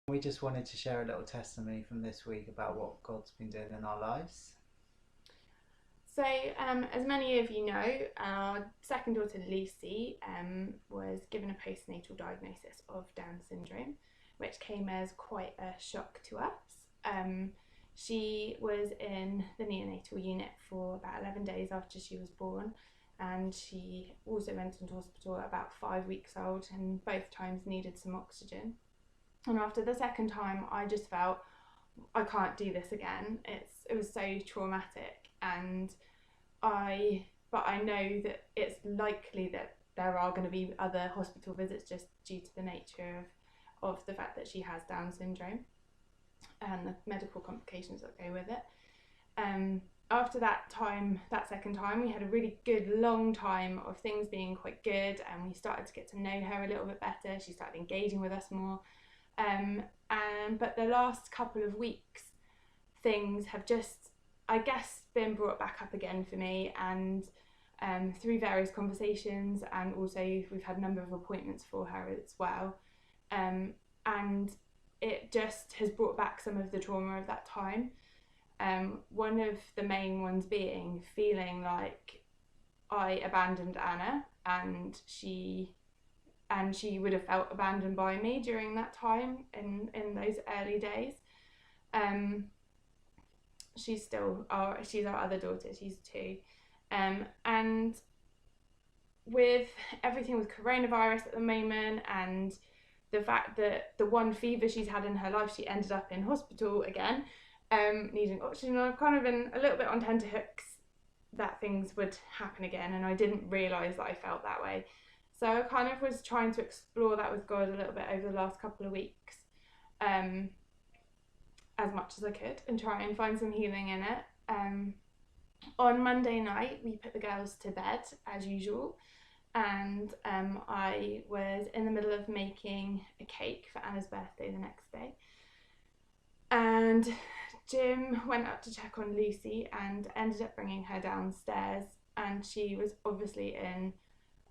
We just wanted to share a little testimony from this week about what God's been doing in our lives. So, as many of you know, our second daughter Lucy was given a postnatal diagnosis of Down syndrome, which came as quite a shock to us. She was in the neonatal unit for about 11 days after she was born, and she also went into hospital at about 5 weeks old, and both times needed some oxygen. And after the second time, I just felt I can't do this again. It was so traumatic, and but I know that it's likely that there are going to be other hospital visits just due to the nature of the fact that she has Down syndrome and the medical complications that go with it. After that second time, we had a really good long time of things being quite good, and we started to get to know her a little bit better. She started engaging with us more. But the last couple of weeks, things have just, I guess, been brought back up again for me, and through various conversations, and also we've had a number of appointments for her as well, and it just has brought back some of the trauma of that time. One of the main ones being feeling like I abandoned Anna, and she would have felt abandoned by me during that time in those early days. She's our other daughter, she's 2. And with everything with coronavirus at the moment, and the fact that the one fever she's had in her life, she ended up in hospital again, needing oxygen. I've kind of been a little bit on tenterhooks that things would happen again, and I didn't realise that I felt that way. So I kind of was trying to explore that with God a little bit over the last couple of weeks, as much as I could, and try and find some healing in it. On Monday night, we put the girls to bed as usual, and I was in the middle of making a cake for Anna's birthday the next day. And Jim went up to check on Lucy and ended up bringing her downstairs, and she was obviously in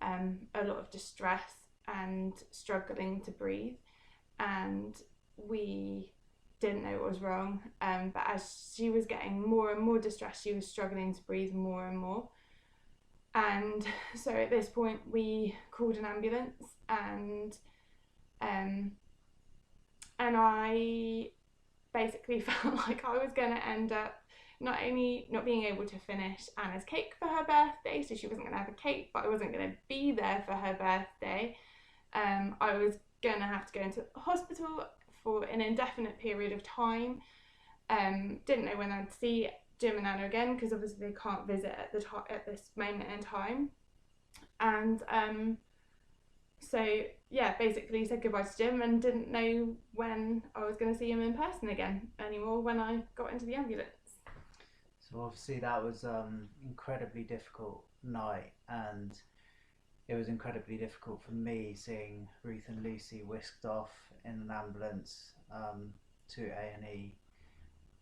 a lot of distress and struggling to breathe, and we didn't know what was wrong, but as she was getting more and more distressed, she was struggling to breathe more and more. And so at this point we called an ambulance, and I basically felt like I was going to end up not only not being able to finish Anna's cake for her birthday, so she wasn't going to have a cake, but I wasn't going to be there for her birthday. I was going to have to go into hospital for an indefinite period of time. Didn't know when I'd see Jim and Anna again, because obviously they can't visit at this moment in time. And so yeah, basically said goodbye to Jim and didn't know when I was going to see him in person again anymore when I got into the ambulance. So obviously that was incredibly difficult night, and it was incredibly difficult for me seeing Ruth and Lucy whisked off in an ambulance to A&E.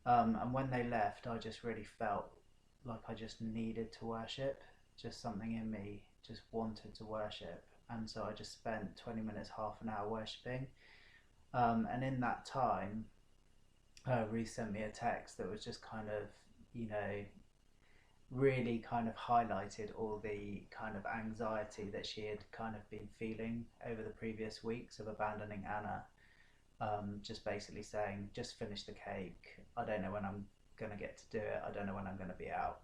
And when they left, I just really felt like I just needed to worship. Just something in me just wanted to worship. And so I just spent 20 minutes, half an hour worshipping. And in that time, Ruth sent me a text that was just kind of, really kind of highlighted all the kind of anxiety that she had kind of been feeling over the previous weeks of abandoning Anna. Just basically saying, just finish the cake. I don't know when I'm going to get to do it. I don't know when I'm going to be out.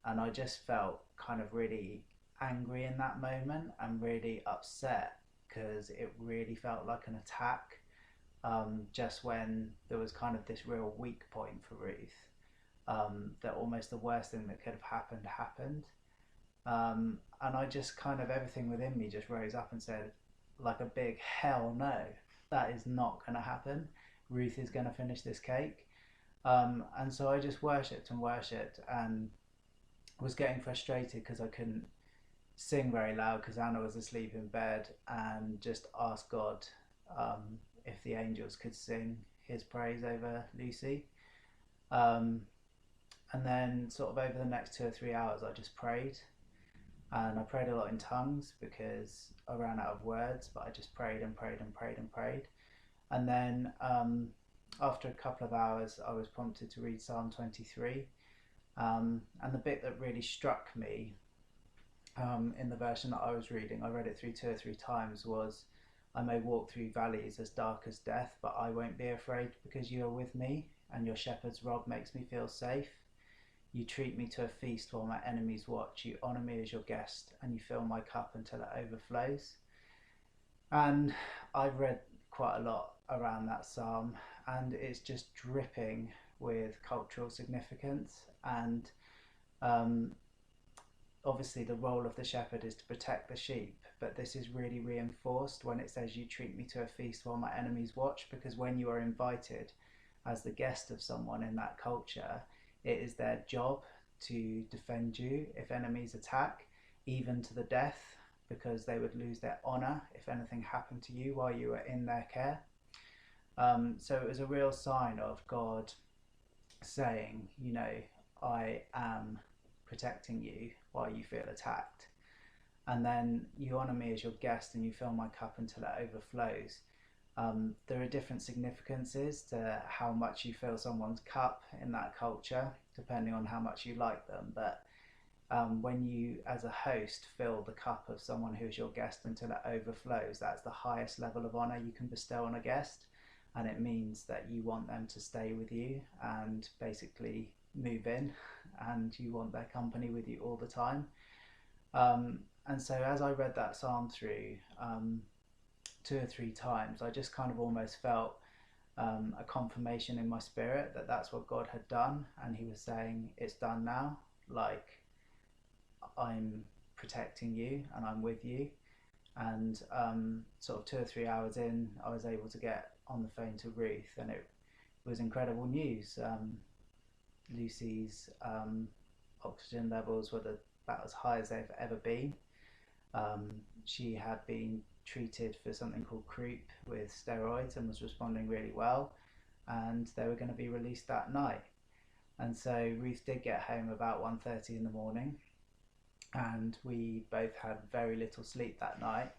And I just felt kind of really angry in that moment and really upset, because it really felt like an attack, just when there was kind of this real weak point for Ruth, that almost the worst thing that could have happened. And I just kind of, everything within me just rose up and said, like a big hell no, that is not going to happen. Ruth is going to finish this cake. And so I just worshipped and worshipped, and was getting frustrated because I couldn't sing very loud because Anna was asleep in bed, and just asked God if the angels could sing his praise over Lucy. And then sort of over the next 2 or 3 hours I just prayed, and I prayed a lot in tongues because I ran out of words, but I just prayed and prayed and prayed and prayed. And then after a couple of hours, I was prompted to read Psalm 23. And the bit that really struck me in the version that I was reading, I read it through 2 or 3 times, was I may walk through valleys as dark as death, but I won't be afraid because you are with me, and your shepherd's rod makes me feel safe. You treat me to a feast while my enemies watch. You honour me as your guest, and you fill my cup until it overflows. And I've read quite a lot around that psalm, and it's just dripping with cultural significance. And um, obviously, the role of the shepherd is to protect the sheep, but this is really reinforced when it says, "You treat me to a feast while my enemies watch," because when you are invited as the guest of someone in that culture, it is their job to defend you if enemies attack, even to the death, because they would lose their honour if anything happened to you while you were in their care. So it was a real sign of God saying, I am protecting you while you feel attacked. And then you honour me as your guest and you fill my cup until it overflows. There are different significances to how much you fill someone's cup in that culture, depending on how much you like them. But when you, as a host, fill the cup of someone who is your guest until it overflows, that's the highest level of honour you can bestow on a guest. And it means that you want them to stay with you and basically move in, and you want their company with you all the time. And so as I read that psalm through 2 or 3 times, I just kind of almost felt a confirmation in my spirit that that's what God had done, and He was saying, "It's done now. Like, I'm protecting you and I'm with you." And sort of 2 or 3 hours in, I was able to get on the phone to Ruth, and it was incredible news. Lucy's oxygen levels were about as high as they've ever been. She had been treated for something called croup with steroids and was responding really well, and they were going to be released that night. And so Ruth did get home about 1:30 in the morning, and we both had very little sleep that night.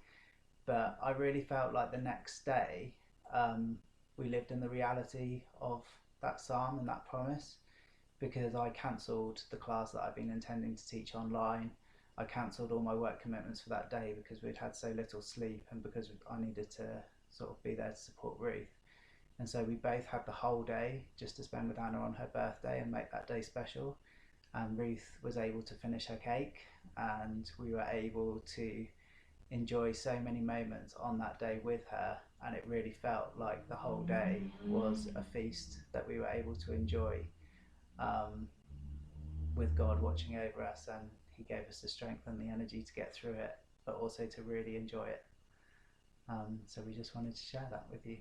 But I really felt like the next day we lived in the reality of that psalm and that promise, because I cancelled the class that I've been intending to teach online. I cancelled all my work commitments for that day because we'd had so little sleep and because I needed to sort of be there to support Ruth. And so we both had the whole day just to spend with Anna on her birthday and make that day special. And Ruth was able to finish her cake, and we were able to enjoy so many moments on that day with her, and it really felt like the whole day was a feast that we were able to enjoy, um, with God watching over us, and He gave us the strength and the energy to get through it, but also to really enjoy it. So we just wanted to share that with you.